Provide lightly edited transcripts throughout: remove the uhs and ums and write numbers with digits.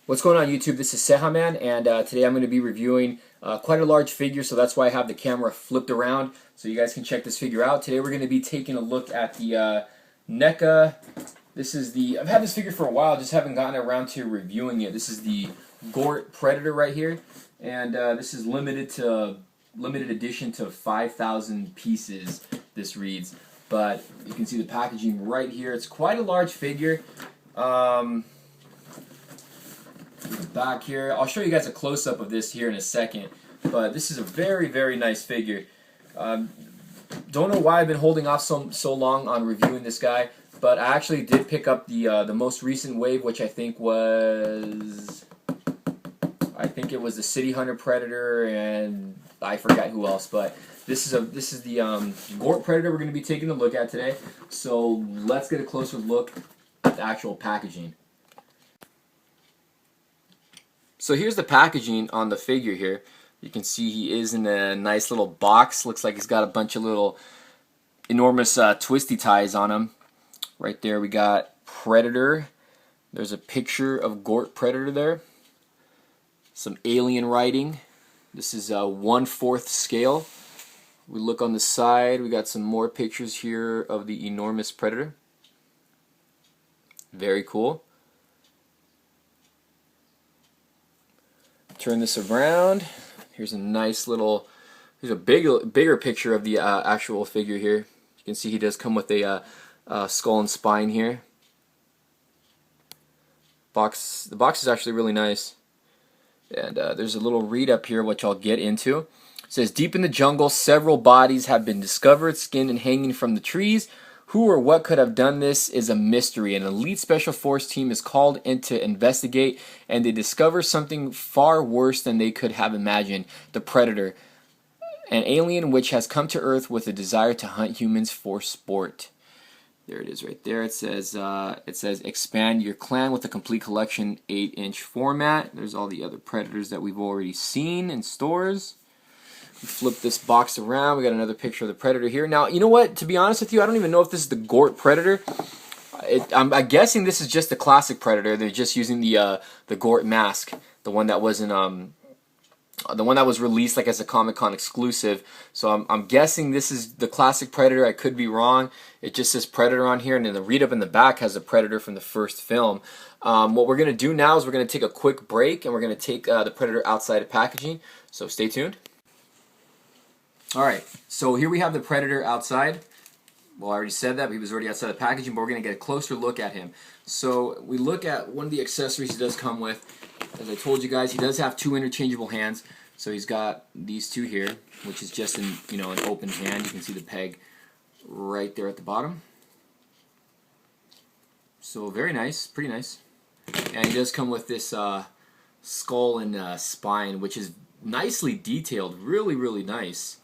What's going on YouTube? This is CEJAMAN, and today I'm going to be reviewing quite a large figure, so that's why I have the camera flipped around so you guys can check this figure out. Today we're going to be taking a look at the NECA. I've had this figure for a while, just haven't gotten around to reviewing it. This is the Gort Predator right here, and this is limited edition to 5,000 pieces, this reads. But you can see the packaging right here. It's quite a large figure. Back here, I'll show you guys a close-up of this here in a second, but this is a very nice figure. Don't know why I've been holding off so long on reviewing this guy, but I actually did pick up the most recent wave, which I think it was the City Hunter Predator, and I forgot who else, but this is the Gort Predator we're going to be taking a look at today. So let's get a closer look at the actual packaging. So here's the packaging on the figure here. You can see he is in a nice little box. Looks like he's got a bunch of little enormous twisty ties on him. Right there we got Predator. There's a picture of Gort Predator there. Some alien writing. This is 1/4 scale. We look on the side, we got some more pictures here of the enormous Predator. Very cool. Turn this around. Here's a nice little, here's a bigger picture of the actual figure here. You can see he does come with a skull and spine here. The box is actually really nice. And there's a little read up here which I'll get into. It says, deep in the jungle, several bodies have been discovered, skinned and hanging from the trees. Who or what could have done this is a mystery. An elite special force team is called in to investigate, and they discover something far worse than they could have imagined. The Predator, an alien which has come to Earth with a desire to hunt humans for sport. There it is right there. It says expand your clan with a complete collection, 8-inch format. There's all the other Predators that we've already seen in stores. We flip this box around. We got another picture of the Predator here. Now, you know what? To be honest with you, I don't even know if this is the Gort Predator. I'm guessing this is just the classic Predator. They're just using the Gort mask, the one that wasn't the one that was released like as a Comic-Con exclusive. So I'm guessing this is the classic Predator. I could be wrong. It just says Predator on here, and then the read up in the back has a Predator from the first film. What we're gonna do now is we're gonna take a quick break, and we're gonna take the Predator outside of packaging. So stay tuned. Alright, so here we have the Predator outside. Well, I already said that, but he was already outside the packaging, but we're going to get a closer look at him. So we look at one of the accessories he does come with. As I told you guys, he does have 2 interchangeable hands. So he's got these 2 here, which is just an open hand. You can see the peg right there at the bottom. So very nice, pretty nice. And he does come with this skull and spine, which is nicely detailed, really nice.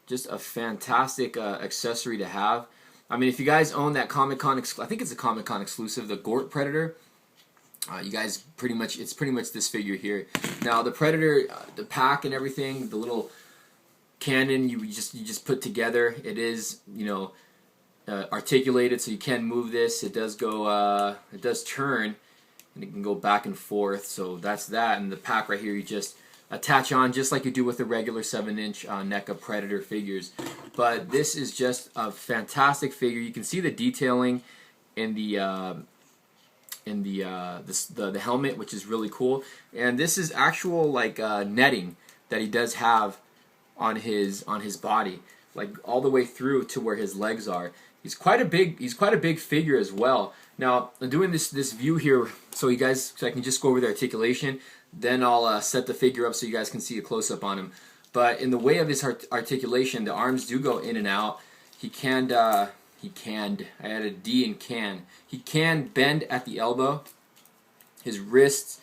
Just a fantastic accessory to have. I mean, if you guys own that Comic-Con, I think it's a Comic-Con exclusive, the Gort Predator. You guys it's pretty much this figure here. Now the Predator, the pack and everything, the little cannon you just put together. It is articulated, so you can move this. It does go, it does turn, and it can go back and forth. So that's that. And the pack right here, you just attach on just like you do with the regular 7-inch NECA Predator figures. But this is just a fantastic figure. You can see the detailing in the helmet, which is really cool. And this is actual like netting that he does have on his body, like all the way through to where his legs are. He's quite a big figure as well. Now I'm doing this view here so I can just go over the articulation. Then I'll set the figure up so you guys can see a close-up on him. But in the way of his articulation, the arms do go in and out. I added D in can. He can bend at the elbow. His wrists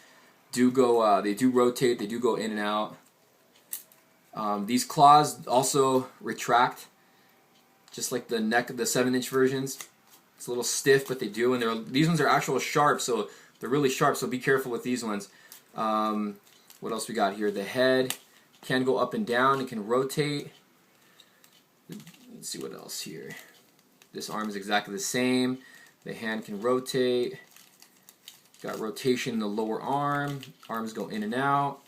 do go, they do rotate, they do go in and out. These claws also retract, just like the 7-inch versions. It's a little stiff, but they do, and these ones are actual sharp, so they're really sharp, so be careful with these ones. What else we got here? The head can go up and down. It can rotate. Let's see what else here. This arm is exactly the same. The hand can rotate. Got rotation in the lower arm. Arms go in and out.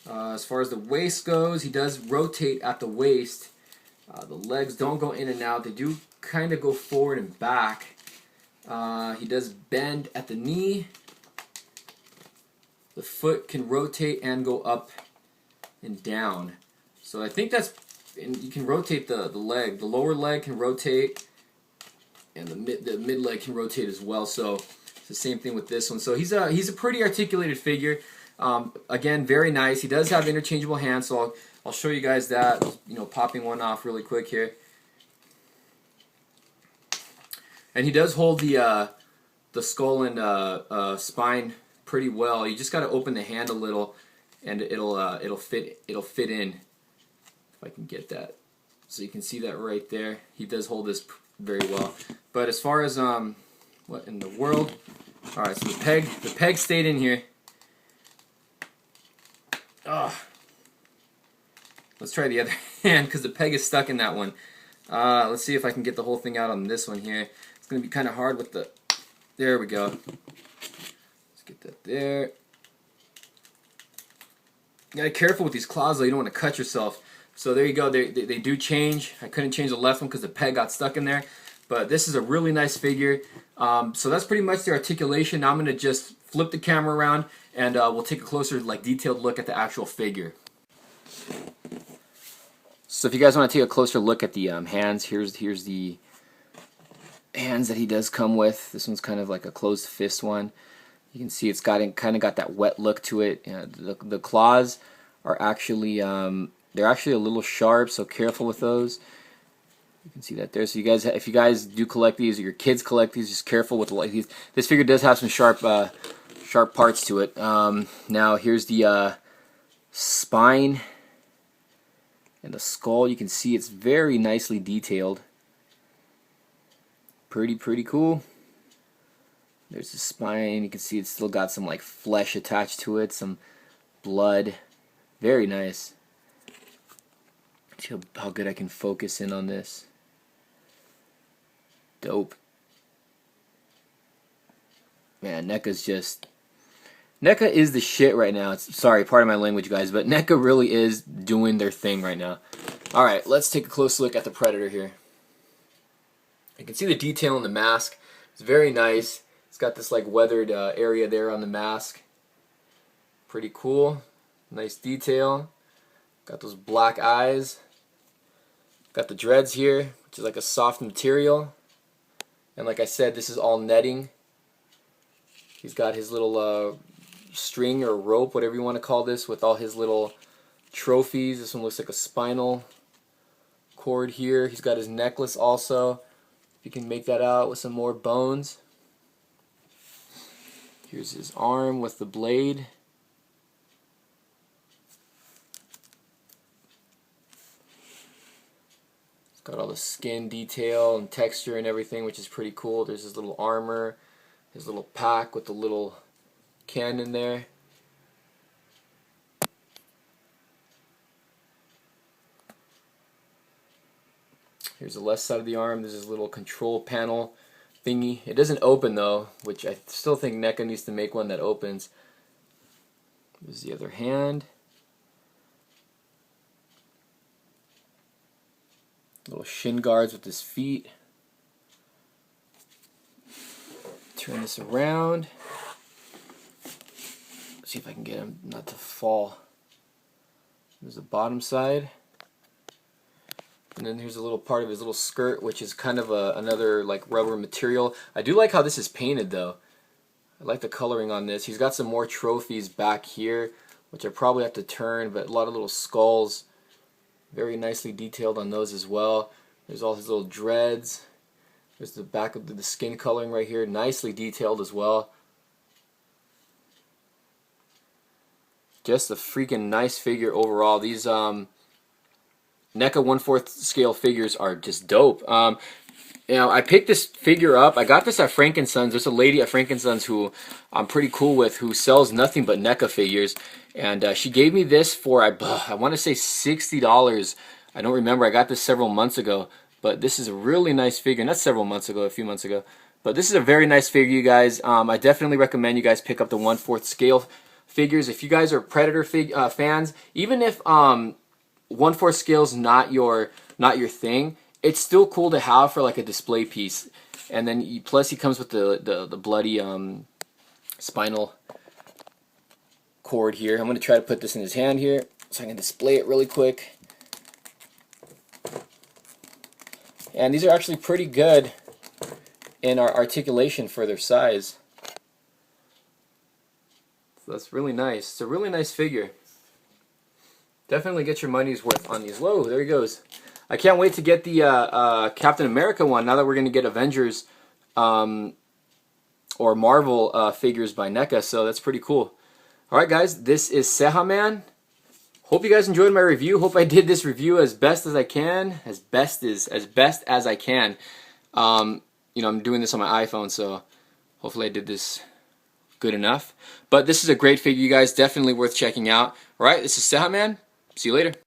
As far as the waist goes, he does rotate at the waist. The legs don't go in and out. They do kind of go forward and back. He does bend at the knee. The foot can rotate and go up and down. So I think that's, and you can rotate the leg. The lower leg can rotate, and the mid leg can rotate as well. So it's the same thing with this one. So he's a pretty articulated figure. Again, very nice. He does have interchangeable hands, so I'll show you guys that. You know, popping one off really quick here. And he does hold the skull and spine pretty well. You just got to open the hand a little, and it'll fit in. If I can get that, so you can see that right there. He does hold this very well. But as far as what in the world? All right, so the peg stayed in here. Oh. Let's try the other hand because the peg is stuck in that one. Let's see if I can get the whole thing out on this one here. It's going to be kind of hard with the... There we go. Let's get that there. You got to be careful with these claws though. You don't want to cut yourself. So there you go. They do change. I couldn't change the left one because the peg got stuck in there. But this is a really nice figure. So that's pretty much the articulation. Now I'm going to just flip the camera around and we'll take a closer, detailed look at the actual figure. So if you guys want to take a closer look at the hands, here's the hands that he does come with. This one's kind of like a closed fist one. You can see it's kind of got that wet look to it. The claws are actually they're actually a little sharp, so careful with those. You can see that there. So you guys, if you guys do collect these, or your kids collect these, just careful with these. This figure does have some sharp parts to it. Now here's the spine and the skull. You can see it's very nicely detailed. Pretty cool. There's the spine. You can see it's still got some flesh attached to it, some blood. Very nice. See how good I can focus in on this. Dope. Man, NECA is the shit right now. Sorry, pardon my language, guys, but NECA really is doing their thing right now. Alright, let's take a close look at the Predator here. You can see the detail in the mask. It's very nice. It's got this weathered area there on the mask. Pretty cool. Nice detail. Got those black eyes. Got the dreads here, which is like a soft material. And like I said, this is all netting. He's got his little string or rope, whatever you want to call this, with all his little trophies. This one looks like a spinal cord here. He's got his necklace also. If you can make that out with some more bones. Here's his arm with the blade. It's got all the skin detail and texture and everything, which is pretty cool. There's his little armor, his little pack with the little cannon there. Here's the left side of the arm. There's his little control panel thingy. It doesn't open though, which I still think NECA needs to make one that opens. There's the other hand. Little shin guards with his feet. Turn this around. See if I can get him not to fall. There's the bottom side. And then here's a little part of his little skirt, which is kind of another rubber material. I do like how this is painted though. I like the coloring on this. He's got some more trophies back here, which I probably have to turn, but a lot of little skulls. Very nicely detailed on those as well. There's all his little dreads. There's the back of the skin coloring right here. Nicely detailed as well. Just a freaking nice figure overall. These NECA 1/4 scale figures are just dope. You know, I picked this figure up. I got this at Frankensons. There's a lady at Frankensons who I'm pretty cool with, who sells nothing but NECA figures, and she gave me this for I want to say $60. I don't remember. I got this several months ago, But this is a really nice figure, and that's several months ago, a few months ago. But this is a very nice figure, you guys. I definitely recommend you guys pick up the 1/4 scale figures. If you guys are Predator fans, even if 1/4 scale is not your thing, it's still cool to have for like a display piece. And then plus he comes with the bloody spinal cord here. I'm going to try to put this in his hand here so I can display it really quick. And these are actually pretty good in our articulation for their size. So that's really nice. It's a really nice figure. Definitely get your money's worth on these. Whoa, there he goes. I can't wait to get the Captain America one now that we're going to get Avengers or Marvel figures by NECA, so that's pretty cool. Alright guys, this is CEJAMAN. Hope you guys enjoyed my review. Hope I did this review as best as I can. As best as I can. You know, I'm doing this on my iPhone, so hopefully I did this good enough. But this is a great figure, you guys. Definitely worth checking out. Alright, this is CEJAMAN. See you later.